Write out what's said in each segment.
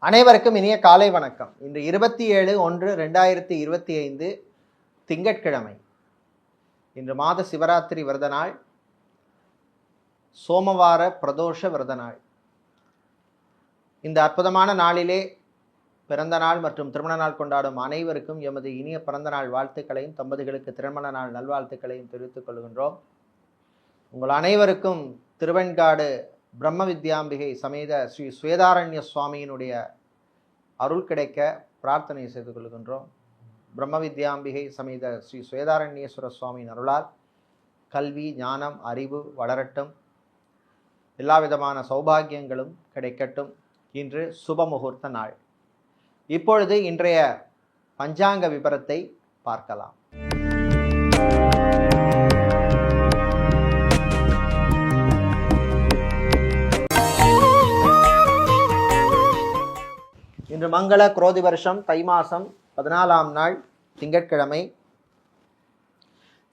அனைவருக்கும் இனிய காலை வணக்கம். இன்று 27/1/2025 திங்கட்கிழமை. இன்று மாத சிவராத்திரி விரத நாள், சோமவார பிரதோஷ விரத நாள். இந்த அற்புதமான நாளிலே பிறந்த நாள் மற்றும் திருமண நாள் கொண்டாடும் அனைவருக்கும் எமது இனிய பிறந்த நாள் வாழ்த்துக்களையும், தம்பதிகளுக்கு திருமண நாள் நல்வாழ்த்துக்களையும் தெரிவித்துக் கொள்கின்றோம். உங்கள் அனைவருக்கும் திருவெண்காடு பிரம்ம வித்யாம்பிகை சமேத ஸ்ரீ ஸ்வேதாரண்ய சுவாமியினுடைய அருள் கிடைக்க பிரார்த்தனை செய்து கொள்கின்றோம். பிரம்ம வித்யாம்பிகை சமேத ஸ்ரீ ஸ்வேதாரண்யேஸ்வர சுவாமியின் அருளால் கல்வி, ஞானம், அறிவு வளரட்டும், எல்லா விதமான சௌபாகியங்களும் கிடைக்கட்டும். இன்று சுப முகூர்த்த நாள். இப்பொழுது இன்றைய பஞ்சாங்க விபரத்தை பார்க்கலாம். இன்று மங்கள குரோதி வருஷம் தை மாசம் 14ஆம் நாள் திங்கட்கிழமை.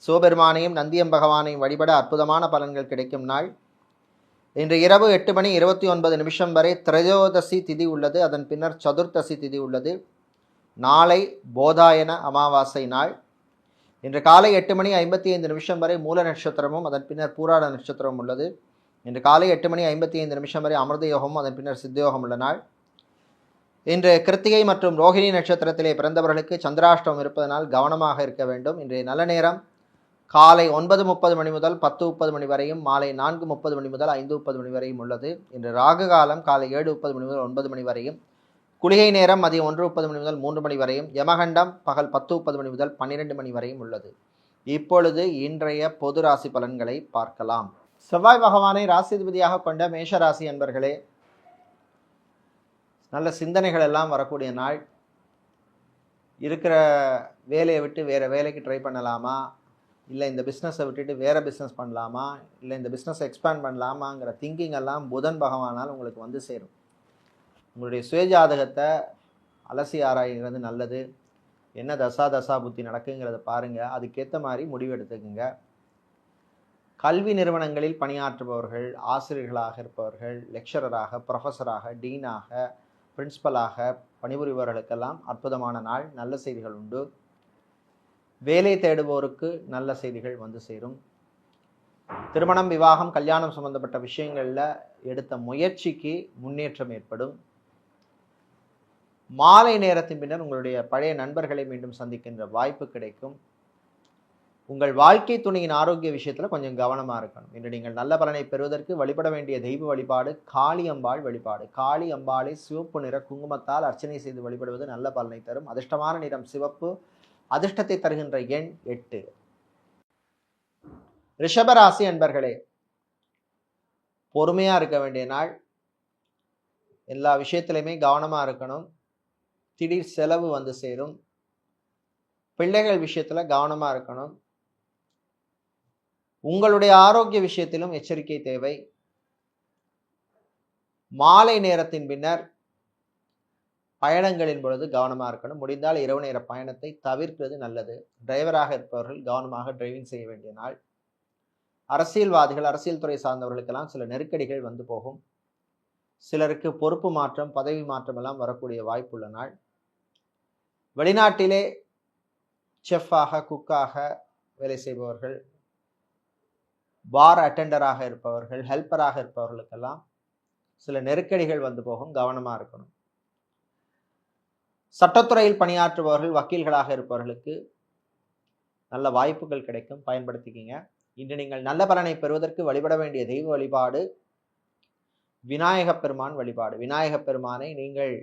சிவபெருமானையும் நந்தியம் பகவானையும் வழிபட அற்புதமான பலன்கள் கிடைக்கும் நாள். இன்று இரவு 8:29 வரை திரையோதசி திதி உள்ளது. அதன் பின்னர் சதுர்த்தசி திதி உள்ளது. நாளை போதாயன அமாவாசை நாள். இன்று காலை 8:55 வரை மூல நட்சத்திரமும் அதன் பின்னர் பூராட நட்சத்திரமும் உள்ளது. இன்று காலை 8:55 வரை அமிர்த யோகமும் அதன் பின்னர் சித்தயோகம் உள்ள நாள். இன்று கிருத்திகை மற்றும் ரோஹிணி நட்சத்திரத்திலே பிறந்தவர்களுக்கு சந்திராஷ்டமம் இருப்பதனால் கவனமாக இருக்க வேண்டும். இன்றைய நல்ல நேரம் காலை 9:30 மணி முதல் 10:30 மணி வரையும், மாலை 4:30 மணி முதல் 5:30 மணி வரையும் உள்ளது. இன்று ராகு காலம் காலை 7:30 மணி முதல் 9 மணி வரையும், குளிகை நேரம் மதியம் 1:30 மணி முதல் 3 மணி வரையும், யமகண்டம் பகல் 10:30 மணி முதல் 12 மணி வரையும் உள்ளது. இப்பொழுது இன்றைய பொது ராசி பலன்களை பார்க்கலாம். செவ்வாய் பகவானை ராசிதிபதியாக கொண்ட மேஷ ராசி அன்பர்களே, நல்ல சிந்தனைகள் எல்லாம் வரக்கூடிய நாள். இருக்கிற வேலையை விட்டு வேறு வேலைக்கு ட்ரை பண்ணலாமா, இல்லை இந்த பிஸ்னஸை விட்டுட்டு வேறு பிஸ்னஸ் பண்ணலாமா, இல்லை இந்த பிஸ்னஸை எக்ஸ்பேண்ட் பண்ணலாமாங்கிற திங்கிங் எல்லாம் புதன் பகவானால் உங்களுக்கு வந்து சேரும். உங்களுடைய சுயஜாதகத்தை அலசி ஆராய்கிறது நல்லது. என்ன தசா புத்தி நடக்குங்கிறத பாருங்கள், அதுக்கேற்ற மாதிரி முடிவு எடுத்துக்குங்க. கல்வி நிறுவனங்களில் பணியாற்றுபவர்கள், ஆசிரியர்களாக இருப்பவர்கள், லெக்சரராக, ப்ரொஃபஸராக, டீனாக, பிரின்சிபலாக பணிபுரிபவர்களுக்கெல்லாம் அற்புதமான நாள். நல்ல செய்திகள் உண்டு. வேலை தேடுவோருக்கு நல்ல செய்திகள் வந்து சேரும். திருமணம், விவாகம், கல்யாணம் சம்பந்தப்பட்ட விஷயங்களில் எடுத்த முயற்சிக்கு முன்னேற்றம் ஏற்படும். மாலை நேரத்தின் பின்னர் உங்களுடைய பழைய நண்பர்களை மீண்டும் சந்திக்கின்ற வாய்ப்பு கிடைக்கும். உங்கள் வாழ்க்கை துணையின் ஆரோக்கிய விஷயத்தில் கொஞ்சம் கவனமாக இருக்கணும். இன்று நீங்கள் நல்ல பலனை பெறுவதற்கு வழிபட வேண்டிய தெய்வ வழிபாடு காளி அம்பாள் வழிபாடு. காளி அம்பாளை சிவப்பு நிற குங்குமத்தால் அர்ச்சனை செய்து வழிபடுவது நல்ல பலனை தரும். அதிர்ஷ்டமான நிறம் சிவப்பு. அதிர்ஷ்டத்தை தருகின்ற எண் 8. ரிஷபராசி அன்பர்களே, பொறுமையாக இருக்க வேண்டிய நாள். எல்லா விஷயத்திலையுமே கவனமாக இருக்கணும். திடீர் செலவு வந்து சேரும். பிள்ளைகள் விஷயத்தில் கவனமாக இருக்கணும். உங்களுடைய ஆரோக்கிய விஷயத்திலும் எச்சரிக்கை தேவை. மாலை நேரத்தின் பின்னர் பயணங்களின் பொழுது கவனமாக இருக்கணும். முடிந்தால் இரவு நேர பயணத்தை தவிர்க்கிறது நல்லது. டிரைவராக இருப்பவர்கள் கவனமாக டிரைவிங் செய்ய வேண்டிய நாள். அரசியல்வாதிகள், அரசியல் துறை சார்ந்தவர்களுக்கெல்லாம் சில நெருக்கடிகள் வந்து போகும். சிலருக்கு பொறுப்பு மாற்றம், பதவி மாற்றம் எல்லாம் வரக்கூடிய வாய்ப்புள்ள நாள். வெளிநாட்டிலே செஃப்பாக, குக்காக வேலை செய்பவர்கள், பார் அட்டெண்டராக இருப்பவர்கள், ஹெல்ப்பராக இருப்பவர்களுக்கெல்லாம் சில நெருக்கடிகள் வந்து போகும். கவனமாக இருக்கணும். சட்டத்துறையில் பணியாற்றுபவர்கள், வக்கீல்களாக இருப்பவர்களுக்கு நல்ல வாய்ப்புகள் கிடைக்கும். பயன்படுத்திக்கிங்க. இன்று நீங்கள் நல்ல பலனை பெறுவதற்கு வழிபட வேண்டிய தெய்வ வழிபாடு விநாயகப் பெருமான் வழிபாடு. விநாயகப் பெருமானை நீங்கள்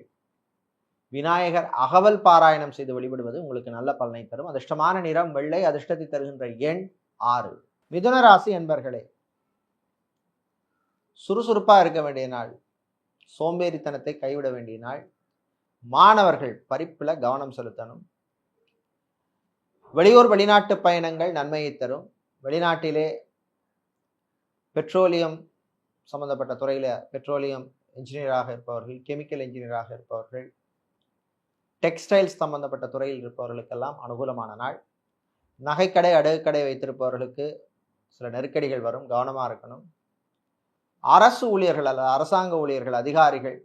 விநாயகர் அகவல் பாராயணம் செய்து வழிபடுவது உங்களுக்கு நல்ல பலனை தரும். அதிர்ஷ்டமான நிறம் வெள்ளை. அதிர்ஷ்டத்தை தருகின்ற எண் 6. மிதுன ராசி என்பர்களே, சுறுசுறுப்பா இருக்க வேண்டிய நாள். சோம்பேறித்தனத்தை கைவிட வேண்டிய நாள். மாணவர்கள் படிப்புல கவனம் செலுத்தணும். வெளியூர் வெளிநாட்டு பயணங்கள் நன்மையை தரும். வெளிநாட்டிலே பெட்ரோலியம் சம்பந்தப்பட்ட துறையில பெட்ரோலியம் இன்ஜினியராக இருப்பவர்கள், கெமிக்கல் இன்ஜினியராக இருப்பவர்கள், டெக்ஸ்டைல்ஸ் சம்பந்தப்பட்ட துறையில் இருப்பவர்களுக்கெல்லாம் அனுகூலமான நாள். நகைக்கடை, அடகுக்கடை வைத்திருப்பவர்களுக்கு சில நெருக்கடிகள் வரும். கவனமாக இருக்கணும். அரசு ஊழியர்கள் அல்லது அரசாங்க ஊழியர்கள், அதிகாரிகள்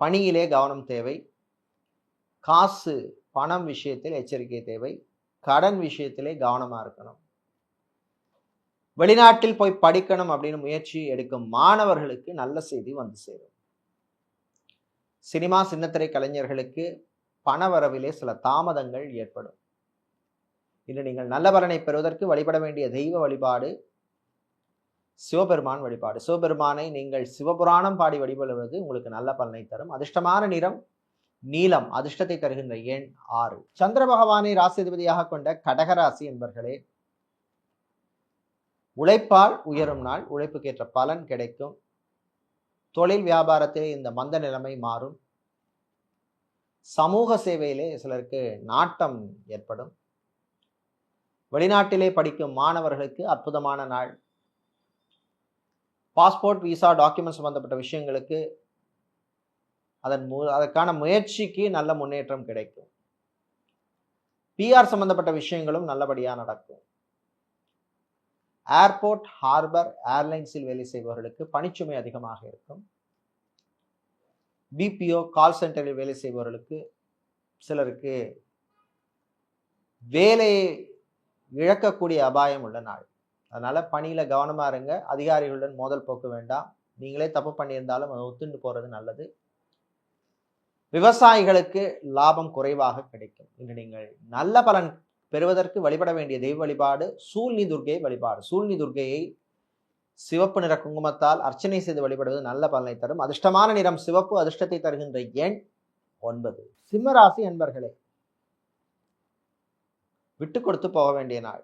பணியிலே கவனம் தேவை. காசு பணம் விஷயத்தில் எச்சரிக்கை தேவை. கடன் விஷயத்திலே கவனமா இருக்கணும். வெளிநாட்டில் போய் படிக்கணும் அப்படின்னு முயற்சி எடுக்கும் மாணவர்களுக்கு நல்ல செய்தி வந்து சேரும். சினிமா சின்னத்திரை கலைஞர்களுக்கு பணவரவிலே சில தாமதங்கள் ஏற்படும். இன்று நீங்கள் நல்ல பலனை பெறுவதற்கு வழிபட வேண்டிய தெய்வ வழிபாடு சிவபெருமான் வழிபாடு. சிவபெருமானை நீங்கள் சிவபுராணம் பாடி வழிபடுவது உங்களுக்கு நல்ல பலனை தரும். அதிர்ஷ்டமான நிறம் நீலம். அதிர்ஷ்டத்தை தருகின்ற எண் 6. சந்திர பகவானை ராசிதிபதியாக கொண்ட கடகராசி என்பர்களே, உழைப்பால் உயரும் நாள். உழைப்புக்கேற்ற பலன் கிடைக்கும். தொழில் வியாபாரத்திலே இந்த மந்த நிலைமை மாறும். சமூக சேவையிலே சிலருக்கு நாட்டம் ஏற்படும். வெளிநாட்டிலே படிக்கும் மாணவர்களுக்கு அற்புதமான நாள். பாஸ்போர்ட் விசா டாக்குமெண்ட் சம்பந்தப்பட்ட விஷயங்களுக்கு அதற்கான முயற்சிக்கு நல்ல முன்னேற்றம் கிடைக்கும். பிஆர் சம்பந்தப்பட்ட விஷயங்களும் நல்லபடியாக நடக்கும். ஏர்போர்ட், ஹார்பர், ஏர்லைன்ஸில் வேலை செய்பவர்களுக்கு பணிச்சுமை அதிகமாக இருக்கும். பிபிஓ, கால் சென்டரில் வேலை செய்பவர்களுக்கு சிலருக்கு வேலையை இழக்கக்கூடிய அபாயம் உள்ள நாள். அதனால பணியில கவனமா இருங்க. அதிகாரிகளுடன் மோதல் போக்க வேண்டாம். நீங்களே தப்பு பண்ணியிருந்தாலும் அதை ஒத்துண்டு போறது நல்லது. விவசாயிகளுக்கு லாபம் குறைவாக கிடைக்கும். இன்று நீங்கள் நல்ல பலன் பெறுவதற்கு வழிபட வேண்டிய தெய்வ வழிபாடு சூழ்நி துர்க்கை வழிபாடு. சூழ்நி துர்க்கையை சிவப்பு நிற குங்குமத்தால் அர்ச்சனை செய்து வழிபடுவது நல்ல பலனை தரும். அதிர்ஷ்டமான நிறம் சிவப்பு. அதிர்ஷ்டத்தை தருகின்ற எண் 9. சிம்மராசி என்பர்களே, விட்டு கொடுத்து போக வேண்டிய நாள்.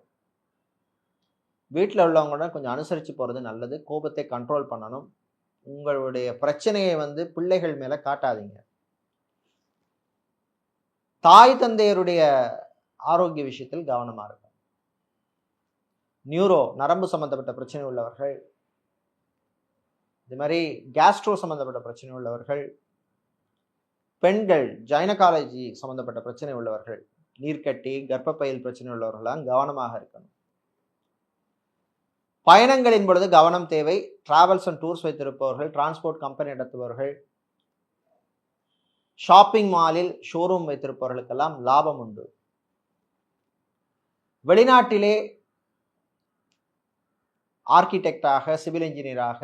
வீட்டில் உள்ளவங்களுடன் கொஞ்சம் அனுசரித்து போகிறது நல்லது. கோபத்தை கண்ட்ரோல் பண்ணணும். உங்களுடைய பிரச்சனையை பிள்ளைகள் மேலே காட்டாதீங்க. தாய் தந்தையருடைய ஆரோக்கிய விஷயத்தில் கவனமாக இருக்கும். நியூரோ, நரம்பு சம்பந்தப்பட்ட பிரச்சனை உள்ளவர்கள், இது மாதிரி கேஸ்ட்ரோ சம்பந்தப்பட்ட பிரச்சனை உள்ளவர்கள், பெண்கள் கைனகாலஜி சம்பந்தப்பட்ட பிரச்சனை உள்ளவர்கள், நீர்க்கட்டி, கர்ப்பப்பையில் பிரச்சனை உள்ளவர்களாம் கவனமாக இருக்கணும். பயணங்களின் பொழுது கவனம் தேவை. டிராவல்ஸ் அண்ட் டூர்ஸ் வைத்திருப்பவர்கள், டிரான்ஸ்போர்ட் கம்பெனி நடத்துபவர்கள், ஷாப்பிங் மாலில் ஷோரூம் வைத்திருப்பவர்களுக்கெல்லாம் லாபம் உண்டு. வெளிநாட்டிலே ஆர்கிடெக்டாக, சிவில் இன்ஜினியராக,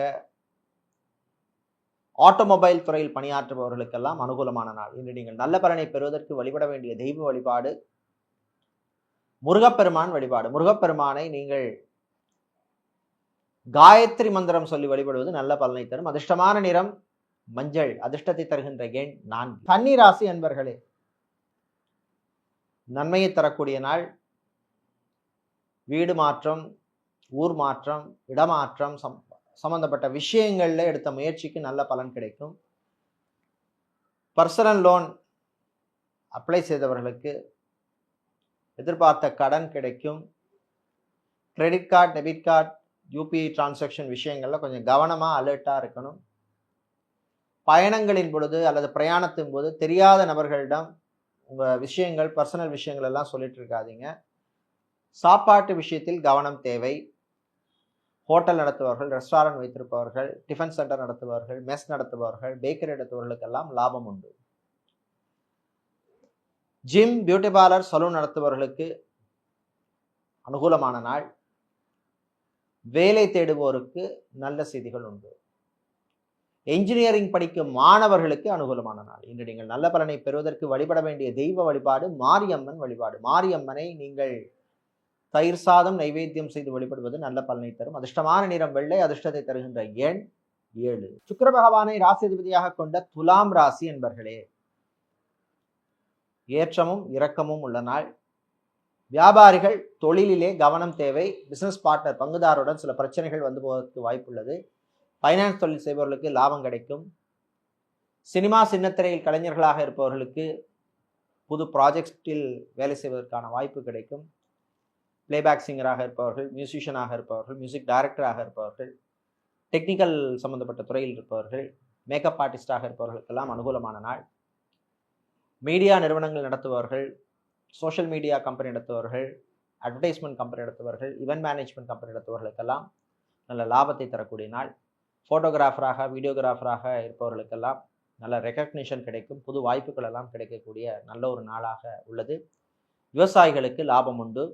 ஆட்டோமொபைல் துறையில் பணியாற்றுபவர்களுக்கெல்லாம் அனுகூலமான நாள். இன்று நீங்கள் நல்ல பலனை பெறுவதற்கு வழிபட வேண்டிய தெய்வ வழிபாடு முருகப்பெருமான் வழிபாடு. முருகப்பெருமானை நீங்கள் காயத்ரி மந்திரம் சொல்லி வழிபடுவது நல்ல பலனை தரும். அதிர்ஷ்டமான நிறம் மஞ்சள். அதிர்ஷ்டத்தை தருகின்ற எண் 4. கன்னிராசி அன்பர்களே, நன்மையை தரக்கூடிய நாள். வீடு மாற்றம், ஊர் மாற்றம், இடமாற்றம் சம்பந்தப்பட்ட விஷயங்கள்ல எடுத்த முயற்சிக்கு நல்ல பலன் கிடைக்கும். பர்சனல் லோன் அப்ளை செய்தவர்களுக்கு எதிர்பார்த்த கடன் கிடைக்கும். Credit card, debit card, UPI transaction விஷயங்கள்ல கொஞ்சம் கவனமா அலர்ட்டா இருக்கணும். பயணங்களின் பொழுது அல்லது பிரயாணத்தின் போது தெரியாத நபர்களிடம் உங்க விஷயங்கள், பர்சனல் விஷயங்கள் எல்லாம் சொல்லிட்டு இருக்காதீங்க. சாப்பாட்டு விஷயத்தில் கவனம் தேவை. ஹோட்டல் நடத்துபவர்கள், ரெஸ்டாரண்ட் வைத்திருப்பவர்கள், டிஃபன் சென்டர் நடத்துபவர்கள், மெஸ் நடத்துபவர்கள், பேக்கரி நடத்துபவர்களுக்கெல்லாம் லாபம் உண்டு. ஜிம், பியூட்டி பார்லர், சலூன் நடத்துபவர்களுக்கு அனுகூலமான நாள். வேலை தேடுவோருக்கு நல்ல செய்திகள் உண்டு. என்ஜினியரிங் படிக்கும் மாணவர்களுக்கு அனுகூலமான நாள். இன்று நீங்கள் நல்ல பலனை பெறுவதற்கு வழிபட வேண்டிய தெய்வ வழிபாடு மாரியம்மன் வழிபாடு. மாரியம்மனை நீங்கள் தயிர் சாதம் நைவேத்தியம் செய்து வழிபடுவது நல்ல பலனை தரும். அதிர்ஷ்டமான நிறம் வெள்ளை. அதிர்ஷ்டத்தை தருகின்ற எண் 7. சுக்கிர பகவானை ராசிதிபதியாக கொண்ட துலாம் ராசி என்பர்களே, ஏற்றமும் இரக்கமும் உள்ள நாள். வியாபாரிகள் தொழிலிலே கவனம் தேவை. பிசினஸ் பார்ட்னர், பங்குதாருடன் சில பிரச்சனைகள் வந்து போவதற்கு வாய்ப்புள்ளது. ஃபைனான்ஸ் தொழில் செய்பவர்களுக்கு லாபம் கிடைக்கும். சினிமா சின்னத்திரையில் கலைஞர்களாக இருப்பவர்களுக்கு புது ப்ராஜெக்டில் வேலை செய்வதற்கான வாய்ப்பு கிடைக்கும். பிளேபேக் சிங்கராக இருப்பவர்கள், மியூசிஷியனாக இருப்பவர்கள், மியூசிக் டைரக்டராக இருப்பவர்கள், டெக்னிக்கல் சம்பந்தப்பட்ட துறையில் இருப்பவர்கள், மேக்கப் ஆர்டிஸ்டாக இருப்பவர்களுக்கெல்லாம் அனுகூலமான நாள். மீடியா நிறுவனங்கள் நடத்துபவர்கள், சோஷியல் மீடியா கம்பெனி நடத்துபவர்கள், அட்வர்டைஸ்மெண்ட் கம்பெனி நடத்துபவர்கள், இவென்ட் மேனேஜ்மெண்ட் கம்பெனி நடத்துபவர்களுக்கெல்லாம் நல்ல லாபத்தை தரக்கூடிய நாள். ஃபோட்டோகிராஃபராக, வீடியோகிராஃபராக இருப்பவர்களுக்கெல்லாம் நல்ல ரெக்கக்னிஷன் கிடைக்கும், புது வாய்ப்புகள் எல்லாம் கிடைக்கக்கூடிய நல்ல ஒரு நாளாக உள்ளது. விவசாயிகளுக்கு லாபம் உண்டு.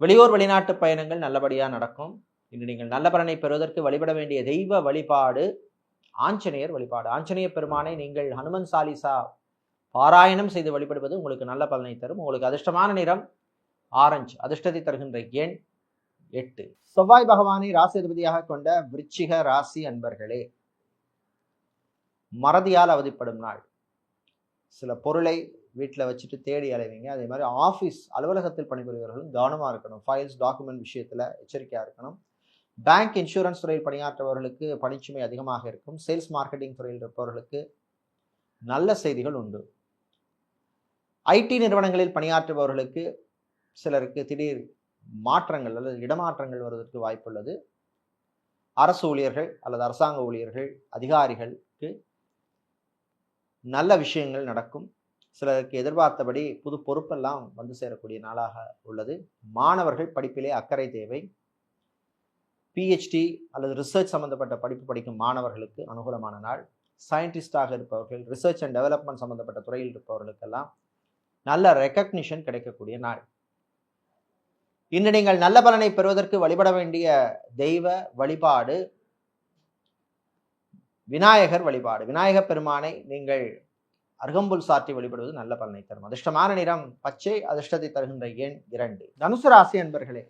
வெளியூர் வெளிநாட்டு பயணங்கள் நல்லபடியாக நடக்கும். இன்று நீங்கள் நல்ல பலனை பெறுவதற்கு வழிபட வேண்டிய தெய்வ வழிபாடு ஆஞ்சநேயர் வழிபாடு. ஆஞ்சநேய பெருமானை நீங்கள் ஹனுமன் சாலிசா பாராயணம் செய்து வழிபடுவது உங்களுக்கு நல்ல பலனை தரும். உங்களுக்கு அதிர்ஷ்டமான நிறம் ஆரஞ்சு, அதிர்ஷ்டத்தை தருகின்ற எண் 8. செவ்வாய் பகவானை ராசி அதிபதியாக கொண்ட விருச்சிக ராசி அன்பர்களே, மறதியால் அவதிப்படும் நாள். சில பொருளை வீட்டில் வச்சுட்டு தேடி அலைவீங்க. அதே மாதிரி ஆஃபீஸ் அலுவலகத்தில் பணிபுரிபவர்களும் கவனமாக இருக்கணும். ஃபைல்ஸ் டாக்குமெண்ட் விஷயத்தில் எச்சரிக்கையாக இருக்கணும். பேங்க் இன்சூரன்ஸ் துறையில் பணியாற்றுபவர்களுக்கு பணிச்சுமை அதிகமாக இருக்கும். சேல்ஸ் மார்க்கெட்டிங் துறையில் இருப்பவர்களுக்கு நல்ல செய்திகள் உண்டு. ஐடி நிறுவனங்களில் பணியாற்றுபவர்களுக்கு சிலருக்கு திடீர் மாற்றங்கள் அல்லது இடமாற்றங்கள் வருவதற்கு வாய்ப்புள்ளது. அரசு ஊழியர்கள் அல்லது அரசாங்க ஊழியர்கள் அதிகாரிகளுக்கு நல்ல விஷயங்கள் நடக்கும். சிலருக்கு எதிர்பார்த்தபடி புது பொறுப்பெல்லாம் வந்து சேரக்கூடிய நாளாக உள்ளது. மாணவர்கள் படிப்பிலே அக்கறை தேவை. பிஹெச்டி அல்லது ரிசர்ச் சம்பந்தப்பட்ட படிப்பு படிக்கும் மாணவர்களுக்கு அனுகூலமான நாள். சயின்டிஸ்டாக இருப்பவர்கள், ரிசர்ச் அண்ட் டெவலப்மெண்ட் சம்பந்தப்பட்ட துறையில் இருப்பவர்களுக்கெல்லாம் நல்ல ரெக்கக்னிஷன் கிடைக்கக்கூடிய நாள். இன்று நீங்கள் நல்ல பலனை பெறுவதற்கு வழிபட வேண்டிய தெய்வ வழிபாடு விநாயகர் வழிபாடு. விநாயகர் பெருமானை நீங்கள் அருகம்புல் சாற்றி வழிபடுவது நல்ல பலனை தரும். அதிர்ஷ்டமான நிறம் பச்சை, அதிர்ஷ்டத்தை தருகின்ற எண் 2. தனுசு ராசி அன்பர்களே,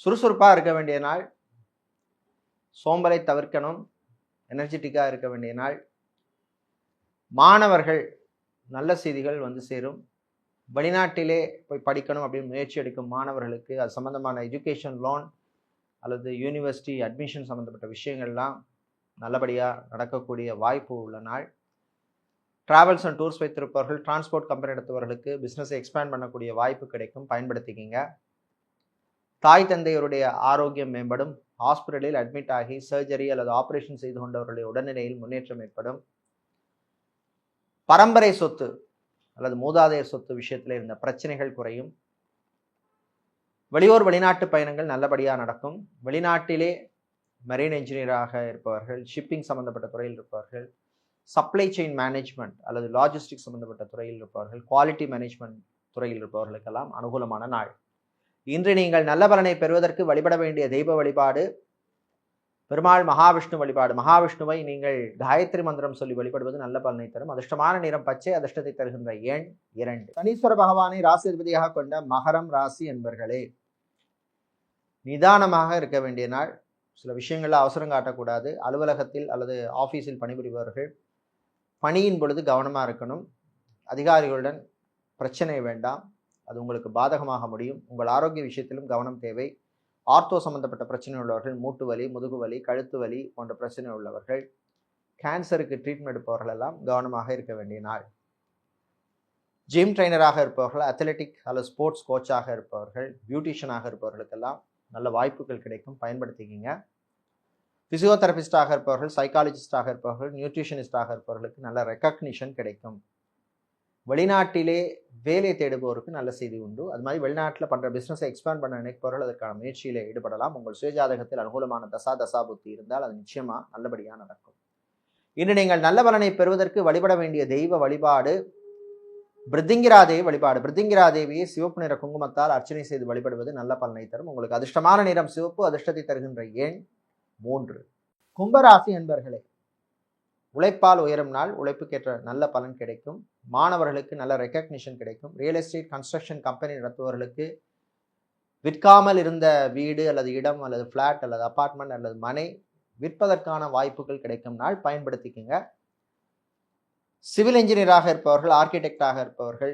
சுறுசுறுப்பாக இருக்க வேண்டிய நாள். சோம்பலை தவிர்க்கணும், எனர்ஜெட்டிக்காக இருக்க வேண்டிய நாள். மாணவர்கள் நல்ல செய்திகள் வந்து சேரும். வெளிநாட்டிலே போய் படிக்கணும் அப்படின்னு முயற்சி எடுக்கும் மாணவர்களுக்கு அது சம்பந்தமான எஜுகேஷன் லோன் அல்லது யூனிவர்சிட்டி அட்மிஷன் சம்பந்தப்பட்ட விஷயங்கள்லாம் நல்லபடியாக நடக்கக்கூடிய வாய்ப்பு உள்ள நாள். டிராவல்ஸ் அண்ட் டூர்ஸ் வைத்திருப்பவர்கள், டிரான்ஸ்போர்ட் கம்பெனி நடத்துபவர்களுக்கு பிஸ்னஸை எக்ஸ்பேண்ட் பண்ணக்கூடிய வாய்ப்பு கிடைக்கும், பயன்படுத்திக்கிங்க. தாய் தந்தையருடைய ஆரோக்கியம் மேம்படும். ஹாஸ்பிட்டலில் அட்மிட் ஆகி சர்ஜரி அல்லது ஆபரேஷன் செய்து கொண்டவர்களுடைய உடல்நிலையில் முன்னேற்றம் ஏற்படும். பரம்பரை சொத்து அல்லது மூதாதையர் சொத்து விஷயத்தில் இருந்த பிரச்சனைகள் குறையும். வெளியூர் வெளிநாட்டு பயணங்கள் நல்லபடியாக நடக்கும். வெளிநாட்டிலே மெரைன் என்ஜினியராக இருப்பவர்கள், ஷிப்பிங் சம்பந்தப்பட்ட துறையில் இருப்பவர்கள், சப்ளை செயின் மேனேஜ்மெண்ட் அல்லது லாஜிஸ்டிக்ஸ் சம்பந்தப்பட்ட துறையில் இருப்பவர்கள், குவாலிட்டி மேனேஜ்மெண்ட் துறையில் இருப்பவர்களுக்கெல்லாம் அனுகூலமான நாள். இன்று நீங்கள் நல்ல பலனை பெறுவதற்கு வழிபட வேண்டிய தெய்வ வழிபாடு பெருமாள் மகாவிஷ்ணு வழிபாடு. மகாவிஷ்ணுவை நீங்கள் காயத்ரி மந்திரம் சொல்லி வழிபடுவது நல்ல பலனை தரும். அதிர்ஷ்டமான நிறம் பச்சை, அதிர்ஷ்டத்தை தருகின்ற எண் 2. சனீஸ்வர பகவானை ராசி அதிபதியாக கொண்ட மகரம் ராசி என்பர்களே, நிதானமாக இருக்க வேண்டிய நாள். சில விஷயங்களில் அவசரம் காட்டக்கூடாது. அலுவலகத்தில் அல்லது ஆஃபீஸில் பணிபுரிபவர்கள் பணியின் பொழுது கவனமாக இருக்கணும். அதிகாரிகளுடன் பிரச்சனை வேண்டாம், அது உங்களுக்கு பாதகமாக முடியும். உங்கள் ஆரோக்கிய விஷயத்திலும் கவனம் தேவை. ஆர்த்தோ சம்பந்தப்பட்ட பிரச்சனை உள்ளவர்கள், மூட்டு வலி, முதுகு வலி, கழுத்து வலி போன்ற பிரச்சனை உள்ளவர்கள், கேன்சருக்கு ட்ரீட்மெண்ட் எடுப்பவர்கள் எல்லாம் கவனமாக இருக்க வேண்டிய நாள். ஜிம் ட்ரைனராக இருப்பவர்கள், அத்லெட்டிக் அல்லது ஸ்போர்ட்ஸ் கோச்சாக இருப்பவர்கள், பியூட்டிஷியனாக இருப்பவர்களுக்கெல்லாம் நல்ல வாய்ப்புகள் கிடைக்கும், பயன்படுத்திக்கிங்க. ஃபிசியோதெரபிஸ்டாக இருப்பவர்கள், சைக்காலஜிஸ்டாக இருப்பவர்கள், நியூட்ரிஷனிஸ்டாக இருப்பவர்களுக்கு நல்ல ரெக்கக்னிஷன் கிடைக்கும். வெளிநாட்டிலே வேலை தேடுபவருக்கு நல்ல செய்தி உண்டு. அது மாதிரி வெளிநாட்டில் பண்ணுற பிஸ்னஸை எக்ஸ்பேண்ட் பண்ண நினைப்பவர்கள் அதற்கான முயற்சியில் ஈடுபடலாம். உங்கள் சுயஜாதகத்தில் அனுகூலமான தசா புத்தி இருந்தால் அது நிச்சயமாக நல்லபடியாக நடக்கும். இன்று நீங்கள் நல்ல பலனை பெறுவதற்கு வழிபட வேண்டிய தெய்வ வழிபாடு பிருத்திங்கிராதேவி வழிபாடு. பிருத்திங்கிராதேவியை சிவப்பு நிற குங்குமத்தால் அர்ச்சனை செய்து வழிபடுவது நல்ல பலனை தரும். உங்களுக்கு அதிர்ஷ்டமான நிறம் சிவப்பு, அதிர்ஷ்டத்தை தருகின்ற எண் 3. கும்பராசி என்பர்களே, உழைப்பால் உயரும் நாள். உழைப்புக்கேற்ற நல்ல பலன் கிடைக்கும். மாணவர்களுக்கு நல்ல ரெக்கக்னிஷன் கிடைக்கும். ரியல் எஸ்டேட் கன்ஸ்ட்ரக்ஷன் கம்பெனி நடத்துபவர்களுக்கு விற்காமல் இருந்த வீடு அல்லது இடம் அல்லது ஃப்ளாட் அல்லது அப்பார்ட்மெண்ட் அல்லது மனை விற்பதற்கான வாய்ப்புகள் கிடைக்கும் நாள், பயன்படுத்திக்கங்க. சிவில் இன்ஜினியராக இருப்பவர்கள், ஆர்கிடெக்டாக இருப்பவர்கள்,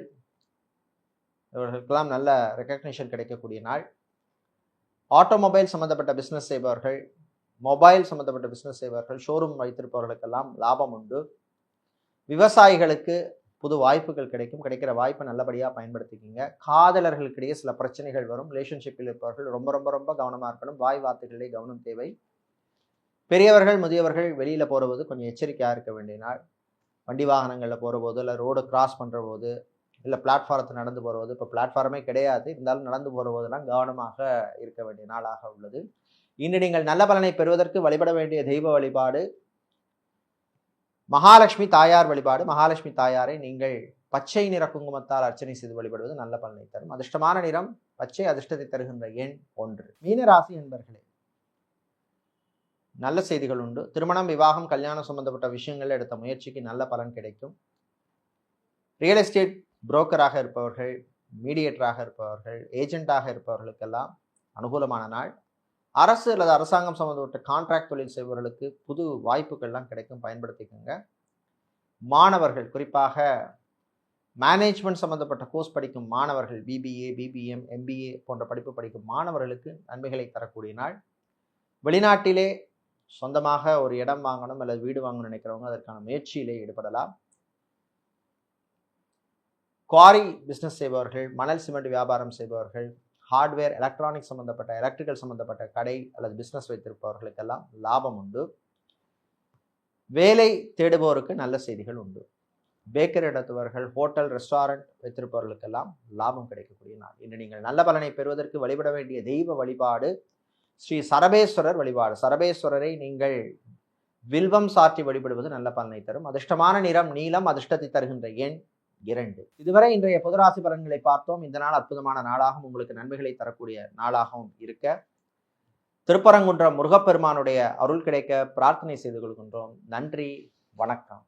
இவர்களுக்கெல்லாம் நல்ல ரெக்கக்னிஷன் கிடைக்கக்கூடிய நாள். ஆட்டோமொபைல் சம்பந்தப்பட்ட பிஸ்னஸ் செய்பவர்கள், மொபைல் சம்பந்தப்பட்ட பிஸ்னஸ் செய்பவர்கள், ஷோரூம் வைத்திருப்பவர்களுக்கெல்லாம் லாபம் உண்டு. விவசாயிகளுக்கு புது வாய்ப்புகள் கிடைக்கும். கிடைக்கிற வாய்ப்பை நல்லபடியாக பயன்படுத்திக்கிங்க. காதலர்களுக்கிடையே சில பிரச்சனைகள் வரும். ரிலேஷன்ஷிப்பில் இருப்பவர்கள் ரொம்ப ரொம்ப ரொம்ப கவனமாக இருக்கணும். வாய் வார்த்தைகளிலே கவனம் தேவை. பெரியவர்கள் முதியவர்கள் வெளியில் போகிறது கொஞ்சம் எச்சரிக்கையாக இருக்க வேண்டிய நாள். வண்டி வாகனங்களில் போகிற போது, இல்லை ரோடு கிராஸ் பண்ணுற போது, இல்லை பிளாட்ஃபாரத்தை நடந்து போகிறது, இப்போ பிளாட்ஃபாரமே கிடையாது, இருந்தாலும் நடந்து போகிற போதெல்லாம் கவனமாக இருக்க வேண்டிய நாளாக உள்ளது. இன்று நீங்கள் நல்ல பலனை பெறுவதற்கு வழிபட வேண்டிய தெய்வ வழிபாடு மகாலட்சுமி தாயார் வழிபாடு. மகாலட்சுமி தாயாரை நீங்கள் பச்சை நிற குங்குமத்தால் அர்ச்சனை செய்து வழிபடுவது நல்ல பலனை தரும். அதிர்ஷ்டமான நிறம் பச்சை. அதிர்ஷ்டத்தை தருகின்ற எண் 1. மீனராசி என்பர்களே, நல்ல செய்திகள் உண்டு. திருமணம், விவாகம், கல்யாணம் சம்பந்தப்பட்ட விஷயங்கள் எடுத்த முயற்சிக்கு நல்ல பலன் கிடைக்கும். ரியல் எஸ்டேட் புரோக்கராக இருப்பவர்கள், மீடியேட்டராக இருப்பவர்கள், ஏஜென்ட்டாக இருப்பவர்களுக்கெல்லாம் அனுகூலமான நாள். அரசு அல்லது அரசாங்கம் சம்பந்தப்பட்ட கான்ட்ராக்ட் தொழில் செய்பவர்களுக்கு புது வாய்ப்புகள்லாம் கிடைக்கும், பயன்படுத்திக்கோங்க. மாணவர்கள், குறிப்பாக மேனேஜ்மெண்ட் சம்பந்தப்பட்ட கோர்ஸ் படிக்கும் மாணவர்கள், பிபிஏ, பிபிஎம், எம்பிஏ போன்ற படிப்பு படிக்கும் மாணவர்களுக்கு நன்மைகளை தரக்கூடிய நாள். வெளிநாட்டிலே சொந்தமாக ஒரு இடம் வாங்கணும் அல்லது வீடு வாங்கணும்னு நினைக்கிறவங்க அதற்கான முயற்சியிலே ஈடுபடலாம். குவாரி பிஸ்னஸ் செய்பவர்கள், மணல் சிமெண்ட் வியாபாரம் செய்பவர்கள், ஹார்ட்வேர், எலக்ட்ரானிக்ஸ் சம்பந்தப்பட்ட, எலக்ட்ரிக்கல் சம்பந்தப்பட்ட கடை அல்லது பிஸ்னஸ் வைத்திருப்பவர்களுக்கெல்லாம் லாபம் உண்டு. வேலை தேடுபவருக்கு நல்ல செய்திகள் உண்டு. பேக்கரி நடத்துபவர்கள், ஹோட்டல், ரெஸ்டாரண்ட் வைத்திருப்பவர்களுக்கெல்லாம் லாபம் கிடைக்கக்கூடிய நாள். இன்று நீங்கள் நல்ல பலனை பெறுவதற்கு வழிபட வேண்டிய தெய்வ வழிபாடு ஸ்ரீ சரபேஸ்வரர் வழிபாடு. சரபேஸ்வரரை நீங்கள் வில்வம் சாற்றி வழிபடுவது நல்ல பலனை தரும். அதிர்ஷ்டமான நிறம் நீலம். அதிர்ஷ்டத்தை தருகின்ற எண் 2. இதுவரை இன்றைய பொதுராசி பலன்களை பார்த்தோம். இந்த நாள் அற்புதமான நாளாகவும் உங்களுக்கு நன்மைகளை தரக்கூடிய நாளாகவும் இருக்க திருப்பரங்குன்றம் முருகப்பெருமானுடைய அருள் கிடைக்க பிரார்த்தனை செய்து கொள்கின்றோம். நன்றி, வணக்கம்.